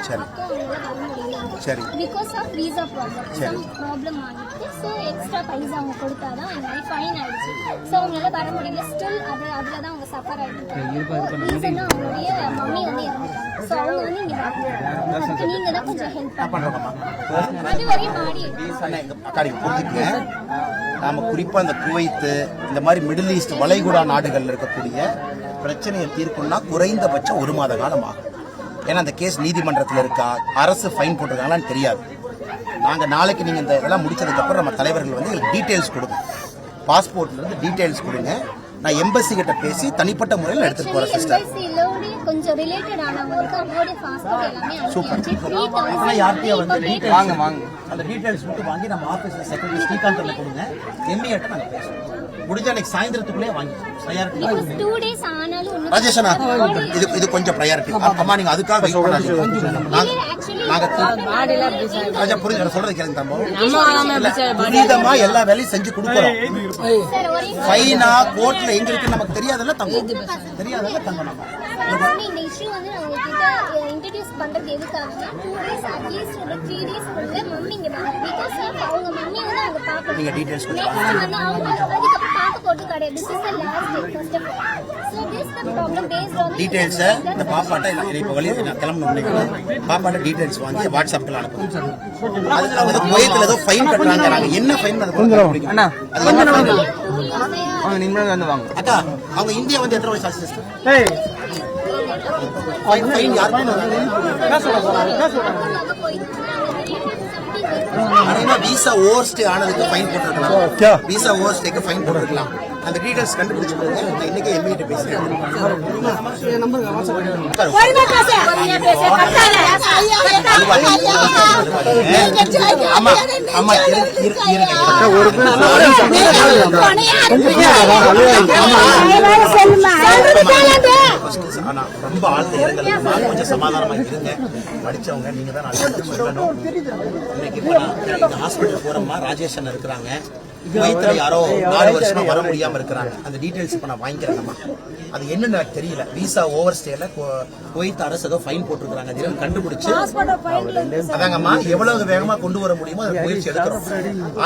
சரி சரி because of visa problem ஆகிட்டு ஸோ எக்ஸ்ட்ரா பைசா அவங்க கொடுத்தாதான் இந்த மாதிரி ஃபைன் ஆயிடுச்சு. ஸோ அவங்களால வர முடியல. ஸ்டில் அதில் தான் அவங்க சஃபர் ஆகிட்டு ரீசனாக அவங்களுடைய மம்மி வந்து இறந்துட்டாங்க. ஸோ அவங்க வந்து இங்கே அதுக்கு நீங்கள் தான் கொஞ்சம் ஹெல்ப் பண்ணுறோம். அது வரையும் மாடி புரிஞ்சுக்கங்க. நாம குறிப்பா இந்த குவைத்து இந்த மாதிரி மிடில் ஈஸ்ட் வளைகுடா நாடுகளில் இருக்கக்கூடிய பிரச்சனையை தீர்க்கணும்னா குறைந்தபட்சம் 1 மாத காலம் ஆகும். ஏன்னா அந்த கேஸ் நீதிமன்றத்தில் இருக்கா, அரசு ஃபைன் போட்டிருக்காங்களான்னு தெரியாது. நாங்கள் நாளைக்கு நீங்கள் இந்த இதெல்லாம் முடிச்சதுக்கப்புறம் நம்ம தலைவர்கள் வந்து எங்களுக்கு டீட்டெயில்ஸ் கொடுங்க, பாஸ்போர்ட்லேருந்து டீட்டெயில்ஸ் கொடுங்க. நான் எம்பசி கிட்ட பேசி தனிப்பட்ட முறையில் எடுத்துட்டு போகிறேன் சிஸ்டர். கொஞ்சம் ரிலேட்டட் ஆனவங்களுக்கு அவங்களுடைய பாஸ்போர்ட் எல்லாமே சூப்பர். யார்கிட்டயும் வந்து வாங்க அந்த டீட்டெயில்ஸ் மட்டும் வாங்கி நம்ம ஆஃபீஸில் செக்ரட்டரி ஸ்ரீகாந்த் கொடுங்க. எம்ஏட்ட நாங்கள் பேசுவோம். முடிஞ்ச அன்னைக்கு சாயந்தரத்துக்குள்ளே வாங்கி ராஜேஷனா இது கொஞ்சம் ப்ரையாரிட்டி. அம்மா நீங்க அதுக்காக வெயிட் பண்ணாதீங்க. நாங்க புரிஞ்சு சொல்றது கேளுங்க தம்பி. புரிதமா எல்லா வேலையும் செஞ்சு கொடுக்குறோம். ஃபைனா கோர்ட்ல எங்க இருக்கு நமக்கு தெரியாதல்ல தங்கம், தெரியாதல்ல தங்கம். நம்ம இந்த இஷ்யூ வந்து நம்ம கிட்ட இன்ட்ரோ듀ce பண்றது எதுக்காகனா 2 days அட்லீஸ்ட் ஒரு 3 days வந்து மம்மி இங்க வாங்க. பிகாஸ் அவங்க மம்மி வந்து அவங்க பாக்க நீங்க டீடைல்ஸ் கொடுங்க. வந்து அவங்க அதுக்கு பாக்க போட்டு கடை this is the last day first of all. So this the problem based on details இந்த பாப்பாட்ட இப்ப வெளிய நான் கிளம்பணும். பாப்பாட்ட டீடைல்ஸ் வாங்கி வாட்ஸ்அப்ல அனுப்புங்க. அது கோயத்துல ஏதோ ஃபைன் கட்டறாங்க. நாங்க என்ன ஃபைன் அது கொடுங்க அண்ணா. அது என்ன ஃபைன்? அவங்க நிம்மதியா வந்து வாங்க. அக்கா அவங்க இந்தியா வந்து எத்தனை வருஷம் ஆச்சு சிஸ்டர்? ஏய் ஃபைன் யார் ஆனா விசா ஓவர் ஸ்டே ஆனதுக்கு ஃபைன் போட்டுருக்கலாம். விசா ஓவர் ஸ்டேக்கு ஃபைன் போட்டுருக்கலாம். அந்த டீடைல்ஸ் கண்டுபிடிச்சு கொடுங்க. இன்னைக்கு எம்ஏட்ட பேசுறேன். அம்மா ரொம்ப ஆழ்ந்த இரங்கல். கொஞ்சம் சமாதானமா இருங்க. படிச்சவங்க நீங்க தான் சொல்லணும். இன்னைக்கு ஹாஸ்பிட்டல் போறோமா ராஜேஷ் அண்ணா இருக்கிறாங்க. குவைத்துல யாரோ 4 வருஷமா வர முடியாம இருக்கிறாங்க. அந்த டீடைல்ஸ் இப்ப நான் வாங்கிக்கிறேன்மா. அது என்னன்னு எனக்கு தெரியல. விசா ஓவர் ஸ்டேல குவைத் அரசு ஏதோ ஃபைன் போட்டிருக்காங்க. அதை கண்டுபிடிச்சு அதாங்கம்மா எவ்வளவு வேகமா கொண்டு வர முடியுமோ அதை முயற்சி எடுக்கிறோம்.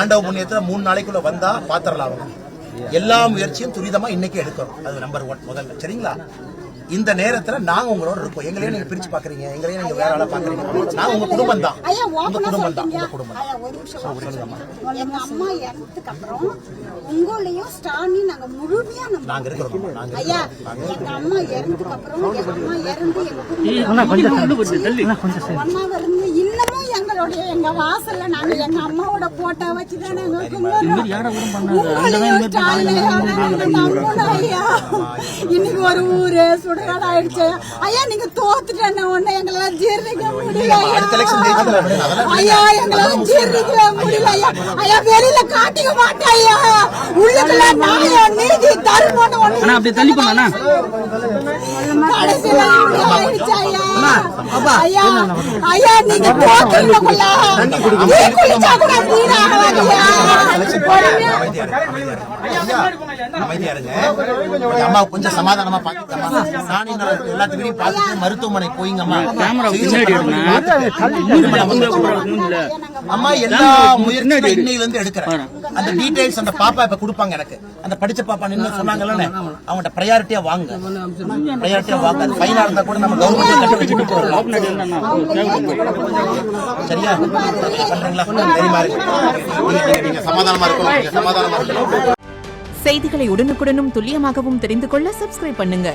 ஆண்டவ புண்ணியத்துல 3 நாளைக்குள்ள வந்தா பாத்திரலாம். எல்லா முயற்சியும் துரிதமா இன்னைக்கு எடுக்கிறோம். அது நம்பர் 1 முதல்ல. சரிங்களா? இந்த நேரத்துல நாங்க உங்களோட இருக்கோம். எங்களையும் நீங்க பிரிச்சு பாக்குறீங்க, எங்களையும் நீங்க வேற ஆளா பாக்குறீங்க. நான் உங்க குடும்பம் தான், உங்க குடும்பம் தான், உங்க குடும்பம். எங்க அம்மா இறந்ததுக்கு அப்புறம் உங்களையும் ஸ்டானி நாங்க முழுமையா நாங்க இருக்கிறோம். ஐயா எங்க அம்மா இறந்ததுக்கு அப்புறம் எங்க அம்மா இறந்து ஒன்னாவது இருந்து இன்னமும் எங்களுடைய எங்க வாசல்ல நாங்க எங்க அம்மாவோட போட்டோ வச்சுதான் நாங்க ஐயா இன்னைக்கு ஒரு ஊரு சுடுகாடு ஆயிடுச்சு. ஐயா நீங்க தோத்துட்டேன்னு ஒண்ணு எங்களால ஜீர்ணிக்க முடியல. ஐயா எங்களால ஜீர்ணிக்க முடியல. ஐயா ஐயா வெளியில காட்டிக்க மாட்டேன். ஐயா உள்ளுக்குள்ள நாய நீதி தருமன்னு ஒண்ணு அப்படி தள்ளி போனா கடைசியில ஆயிடுச்சு. ஐயா ஐயா நீங்க தோத்துட்டீங்களா? நீ குளிச்சா கூட அமைதியா இருங்க. அம்மா கொஞ்சம் சமாதானமா பாத்துக்கம்மா. எல்லாத்துக்கும் பார்த்துட்டு மருத்துவமனை போயிங்கம்மா. அம்மா எல்லா முயற்சியும் இன்னையில இருந்து எடுக்கிறேன். அந்த டீடைல்ஸ் அந்த பாப்பா இப்ப கொடுப்பாங்க எனக்கு. அந்த படிச்ச பாப்பா நின்னு சொன்னாங்கல்ல, அவங்கள்ட்ட ப்ரையாரிட்டியா வாங்க. ப்ரையாரிட்டியா வாங்க. அது ஃபைனா இருந்தா கூட நம்ம கவர்மெண்ட் கட்ட வச்சுட்டு போறோம். சரியா பண்றீங்களா? தெரியுமா நீங்க சமாதானமா இருக்கணும். சமாதானமா இருக்கணும். செய்திகளை உடனுக்குடனும் துல்லியமாகவும் தெரிந்து கொள்ள சப்ஸ்கிரைப் பண்ணுங்க.